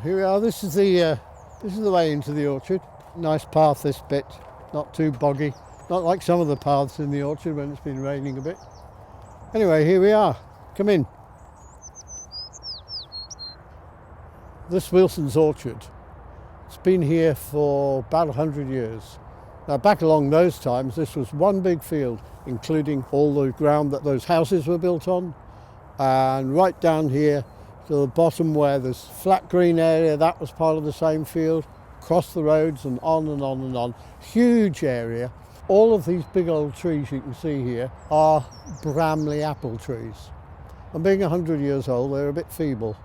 Here we are. This is the way into the orchard. Nice path, this bit, not too boggy. Not like some of the paths in the orchard when it's been raining a bit. Anyway, here we are. Come in. This Wilson's orchard, it's been here for about 100 years. Now back along those times, this was one big field, including all the ground that those houses were built on, and right down here to the bottom where there's flat green area, that was part of the same field, across the roads and on and on and on. Huge area. All of these big old trees you can see here are Bramley apple trees. And being 100 years old, they're a bit feeble.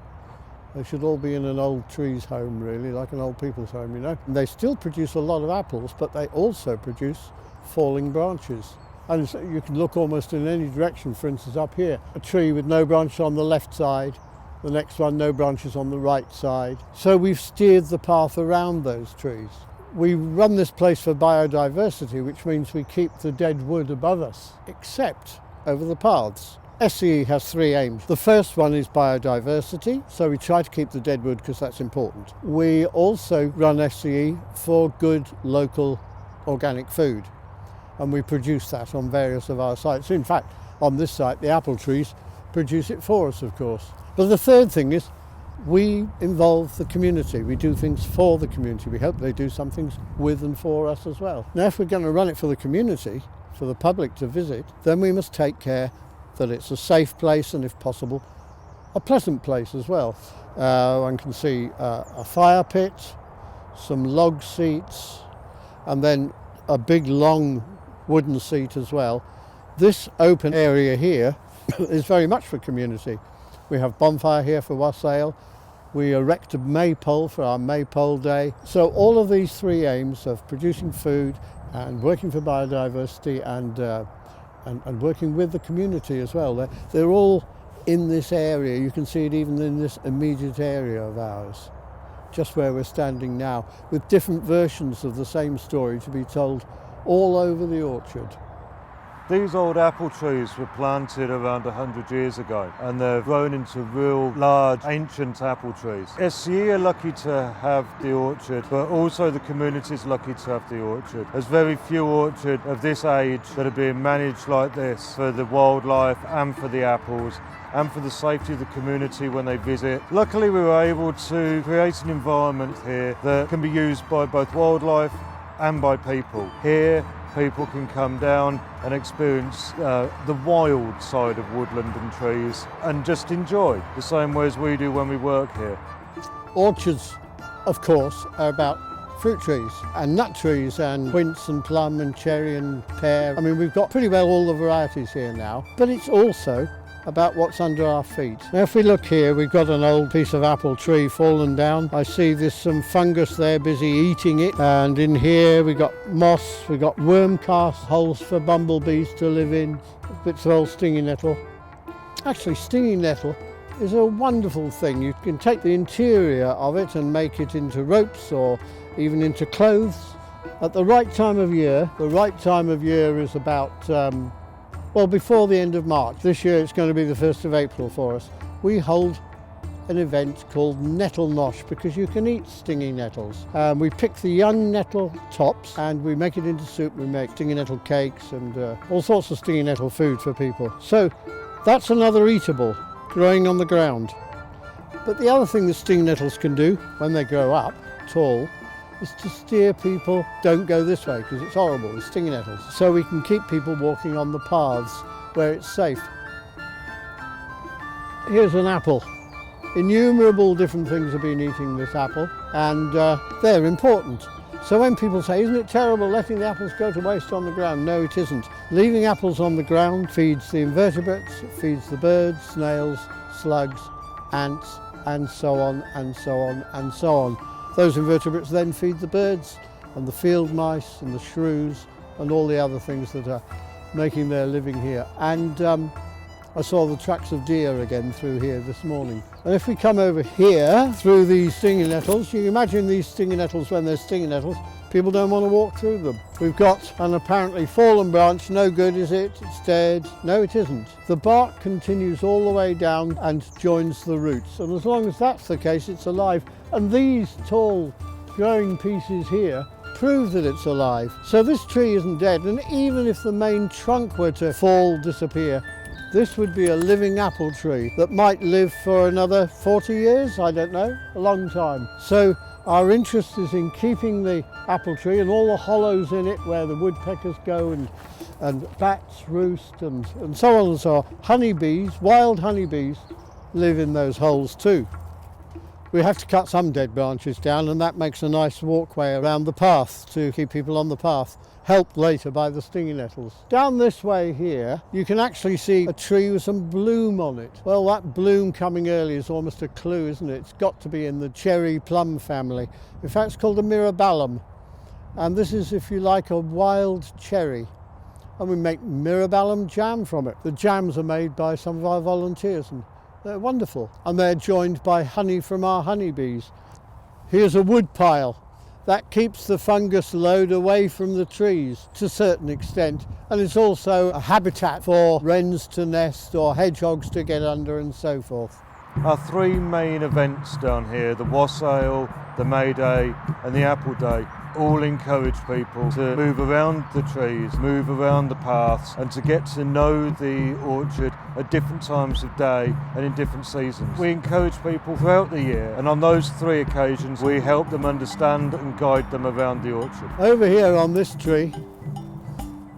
They should all be in an old tree's home, really, like an old people's home, you know. And they still produce a lot of apples, but they also produce falling branches. And so you can look almost in any direction. For instance, up here, a tree with no branches on the left side, the next one, no branches on the right side. So we've steered the path around those trees. We run this place for biodiversity, which means we keep the dead wood above us, except over the paths. SCE has three aims. The first one is biodiversity, so we try to keep the dead wood because that's important. We also run SCE for good local organic food, and we produce that on various of our sites. In fact, on this site, the apple trees produce it for us, of course. But the third thing is we involve the community. We do things for the community. We hope they do some things with and for us as well. Now, if we're going to run it for the community, for the public to visit, then we must take care that it's a safe place and, if possible, a pleasant place as well. One can see a fire pit, some log seats, and then a big long wooden seat as well. This open area here is very much for community. We have bonfire here for wassail. We erect a maypole for our maypole day. So all of these three aims of producing food and working for biodiversity and working with the community as well, they're all in this area. You can see it even in this immediate area of ours, just where we're standing now, with different versions of the same story to be told all over the orchard. These old apple trees were planted around 100 years ago, and they've grown into real large ancient apple trees. SCE are lucky to have the orchard, but also the community is lucky to have the orchard. There's very few orchards of this age that are being managed like this for the wildlife and for the apples and for the safety of the community when they visit. Luckily, we were able to create an environment here that can be used by both wildlife and by people. Here, people can come down and experience the wild side of woodland and trees and just enjoy the same way as we do when we work here. Orchards, of course, are about fruit trees and nut trees and quince and plum and cherry and pear. I mean, we've got pretty well all the varieties here now, but it's also about what's under our feet. Now, if we look here, we've got an old piece of apple tree fallen down. I see there's some fungus there busy eating it, and in here we've got moss, we've got worm cast holes for bumblebees to live in, bits of old stinging nettle. Actually, stinging nettle is a wonderful thing. You can take the interior of it and make it into ropes or even into clothes at the right time of year. The right time of year is about well, before the end of March. This year it's going to be the 1st of April for us. We hold an event called Nettle Nosh because you can eat stinging nettles. We pick the young nettle tops and we make it into soup. We make stinging nettle cakes and all sorts of stinging nettle food for people. So that's another eatable growing on the ground. But the other thing that stinging nettles can do when they grow up tall is to steer people, don't go this way because it's horrible, it's stinging nettles. So we can keep people walking on the paths where it's safe. Here's an apple. Innumerable different things have been eating this apple, and they're important. So when people say, isn't it terrible letting the apples go to waste on the ground? No, it isn't. Leaving apples on the ground feeds the invertebrates, it feeds the birds, snails, slugs, ants, and so on, and so on, and so on. Those invertebrates then feed the birds and the field mice and the shrews and all the other things that are making their living here. And I saw the tracks of deer again through here this morning. And if we come over here through these stinging nettles, you can imagine these stinging nettles when they're stinging nettles, people don't want to walk through them. We've got an apparently fallen branch, no good is it, it's dead. No, it isn't. The bark continues all the way down and joins the roots. And as long as that's the case, it's alive. And these tall growing pieces here prove that it's alive. So this tree isn't dead, and even if the main trunk were to fall, disappear, this would be a living apple tree that might live for another 40 years, I don't know, a long time. So our interest is in keeping the apple tree and all the hollows in it where the woodpeckers go and bats roost and so on and so on. Honeybees, wild honeybees, live in those holes too. We have to cut some dead branches down, and that makes a nice walkway around the path to keep people on the path, helped later by the stinging nettles. Down this way here, you can actually see a tree with some bloom on it. Well, that bloom coming early is almost a clue, isn't it? It's got to be in the cherry plum family. In fact, it's called a mirabellum. And this is, if you like, a wild cherry. And we make mirabellum jam from it. The jams are made by some of our volunteers, and they're wonderful. And they're joined by honey from our honeybees. Here's a wood pile. That keeps the fungus load away from the trees to a certain extent, and it's also a habitat for wrens to nest or hedgehogs to get under and so forth. Our three main events down here, the Wassail, the May Day and the Apple Day, all encourage people to move around the trees, move around the paths, and to get to know the orchard at different times of day and in different seasons. We encourage people throughout the year, and on those three occasions we help them understand and guide them around the orchard. Over here on this tree,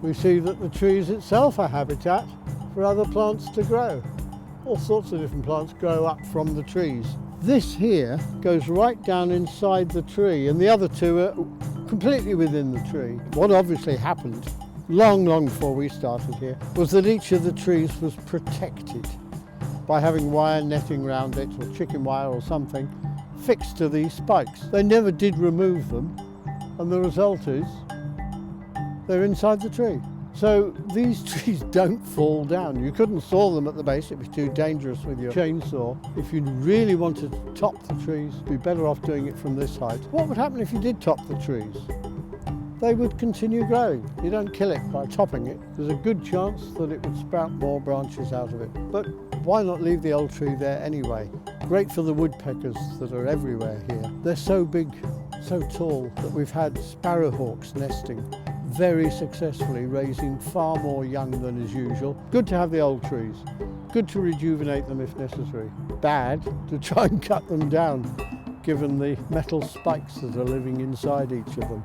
we see that the tree is itself a habitat for other plants to grow. All sorts of different plants grow up from the trees. This here goes right down inside the tree, and the other two are completely within the tree. What obviously happened long before we started here was that each of the trees was protected by having wire netting around it, or chicken wire or something, fixed to these spikes. They never did remove them, and the result is they're inside the tree. So these trees don't fall down. You couldn't saw them at the base, it'd be too dangerous with your chainsaw. If you really wanted to top the trees, you'd be better off doing it from this height. What would happen if you did top the trees? They would continue growing. You don't kill it by topping it. There's a good chance that it would sprout more branches out of it. But why not leave the old tree there anyway? Great for the woodpeckers that are everywhere here. They're so big, so tall, that we've had sparrowhawks nesting very successfully, raising far more young than is usual. Good to have the old trees. Good to rejuvenate them if necessary. Bad to try and cut them down, given the metal spikes that are living inside each of them.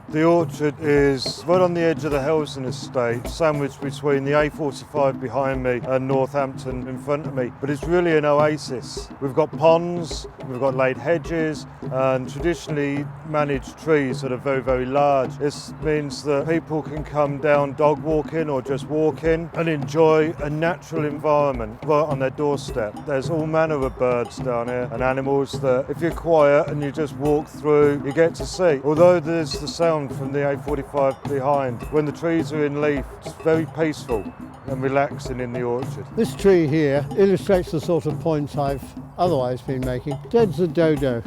The orchard is right on the edge of the Helston estate, sandwiched between the A45 behind me and Northampton in front of me, but it's really an oasis. We've got ponds, we've got laid hedges and traditionally managed trees that are very large. This means that people can come down dog walking or just walking and enjoy a natural environment right on their doorstep. There's all manner of birds down here and animals that if you're quiet and you just walk through, you get to see. Although there's the sound from the A45 behind, when the trees are in leaf, it's very peaceful and relaxing in the orchard. This tree here illustrates the sort of points I've otherwise been making. Dead's a dodo.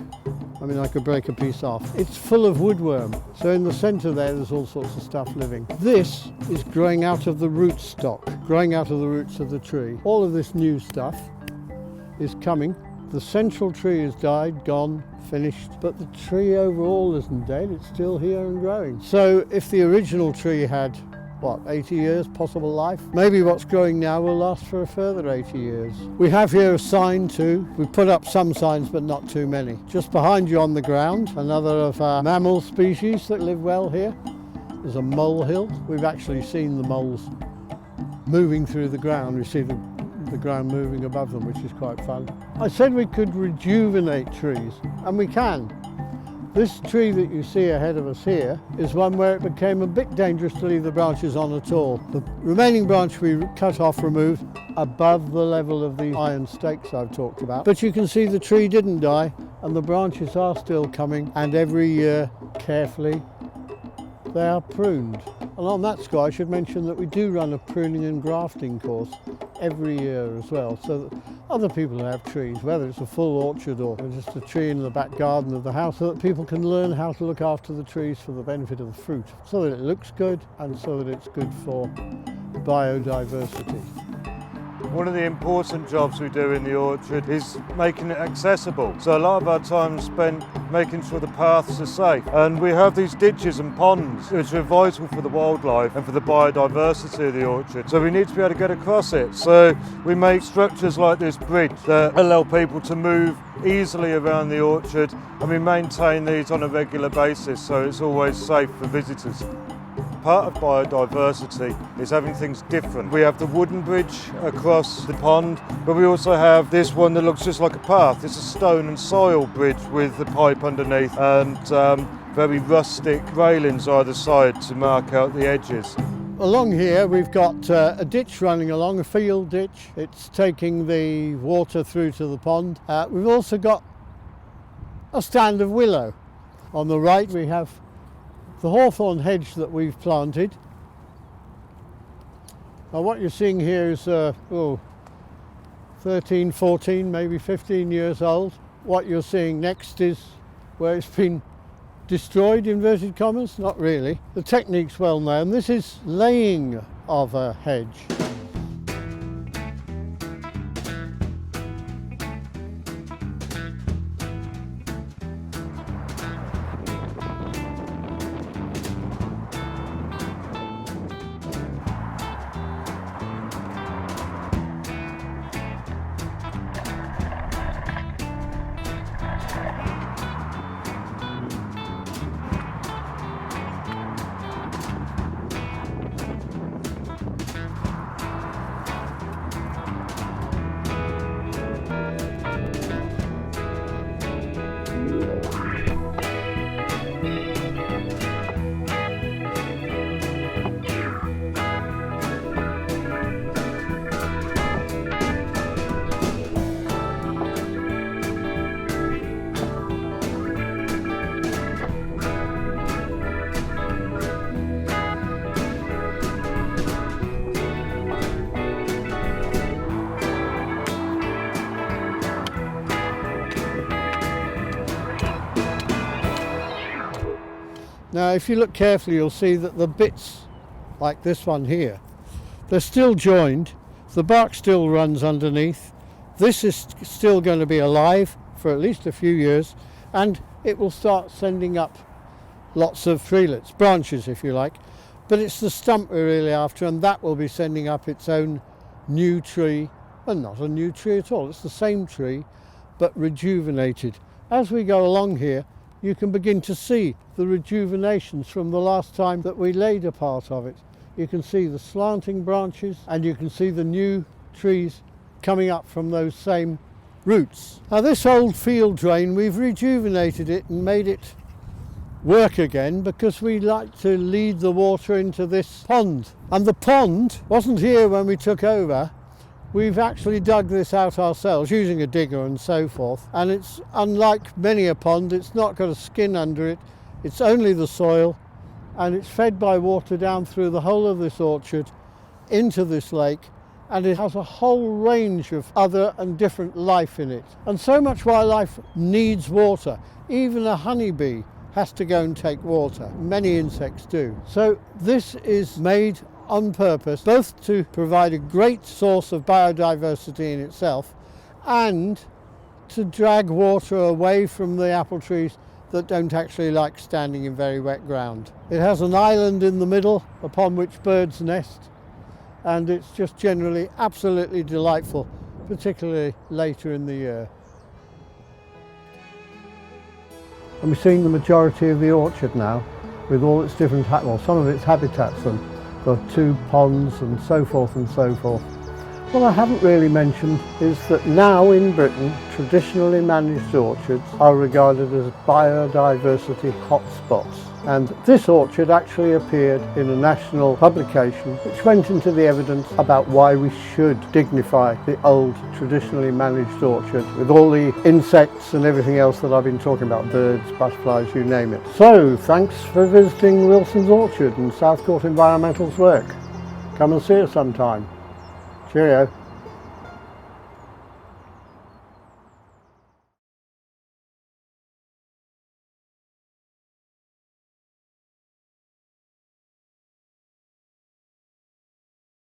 I mean, I could break a piece off. It's full of woodworm, so in the centre there's all sorts of stuff living. This is growing out of the rootstock, growing out of the roots of the tree. All of this new stuff is coming. The central tree has died, gone, finished, but the tree overall isn't dead, it's still here and growing. So if the original tree had, 80 years possible life, maybe what's growing now will last for a further 80 years. We have here a sign too. We've put up some signs, but not too many. Just behind you on the ground, another of our mammal species that live well here is a molehill. We've actually seen the moles moving through the ground. We see the ground moving above them, which is quite fun. I said we could rejuvenate trees, and we can. This tree that you see ahead of us here is one where it became a bit dangerous to leave the branches on at all. The remaining branch we cut off, removed above the level of the iron stakes I've talked about. But you can see the tree didn't die, and the branches are still coming, and every year, carefully, they are pruned. And on that score, I should mention that we do run a pruning and grafting course every year as well, so that other people who have trees, whether it's a full orchard or just a tree in the back garden of the house, so that people can learn how to look after the trees for the benefit of the fruit, so that it looks good and so that it's good for biodiversity. One of the important jobs we do in the orchard is making it accessible. So a lot of our time is spent making sure the paths are safe. And we have these ditches and ponds which are vital for the wildlife and for the biodiversity of the orchard. So we need to be able to get across it. So we make structures like this bridge that allow people to move easily around the orchard, and we maintain these on a regular basis so it's always safe for visitors. Part of biodiversity is having things different. We have the wooden bridge across the pond, but we also have this one that looks just like a path. It's a stone and soil bridge with the pipe underneath and very rustic railings either side to mark out the edges. Along here we've got a ditch running along, a field ditch. It's taking the water through to the pond. We've also got a stand of willow. On the right we have the hawthorn hedge that we've planted. Now what you're seeing here is 13, 14, maybe 15 years old. What you're seeing next is where it's been destroyed, inverted commas, not really. The technique's well known. This is laying of a hedge. Now if you look carefully you'll see that the bits like this one here, they're still joined, the bark still runs underneath, this is still going to be alive for at least a few years, and it will start sending up lots of treelets, branches if you like, but it's the stump we're really after, and that will be sending up its own new tree, and not a new tree at all, it's the same tree but rejuvenated. As we go along here you can begin to see the rejuvenations from the last time that we laid a part of it. You can see the slanting branches and you can see the new trees coming up from those same roots. Now this old field drain, we've rejuvenated it and made it work again because we like to lead the water into this pond. And the pond wasn't here when we took over. We've actually dug this out ourselves using a digger and so forth, and it's unlike many a pond, it's not got a skin under it, it's only the soil, and it's fed by water down through the whole of this orchard into this lake, and it has a whole range of other and different life in it. And so much wildlife needs water. Even a honeybee has to go and take water. Many insects do. So this is made on purpose, both to provide a great source of biodiversity in itself and to drag water away from the apple trees that don't actually like standing in very wet ground. It has an island in the middle upon which birds nest, and it's just generally absolutely delightful, particularly later in the year. And we're seeing the majority of the orchard now with all its different, well, some of its habitats, and the 2 ponds and so forth and so forth. What I haven't really mentioned is that now in Britain, traditionally managed orchards are regarded as biodiversity hotspots. And this orchard actually appeared in a national publication which went into the evidence about why we should dignify the old traditionally managed orchard with all the insects and everything else that I've been talking about, birds, butterflies, you name it. So thanks for visiting Wilson's Orchard and South Court Environmental's work. Come and see us sometime. Cheerio.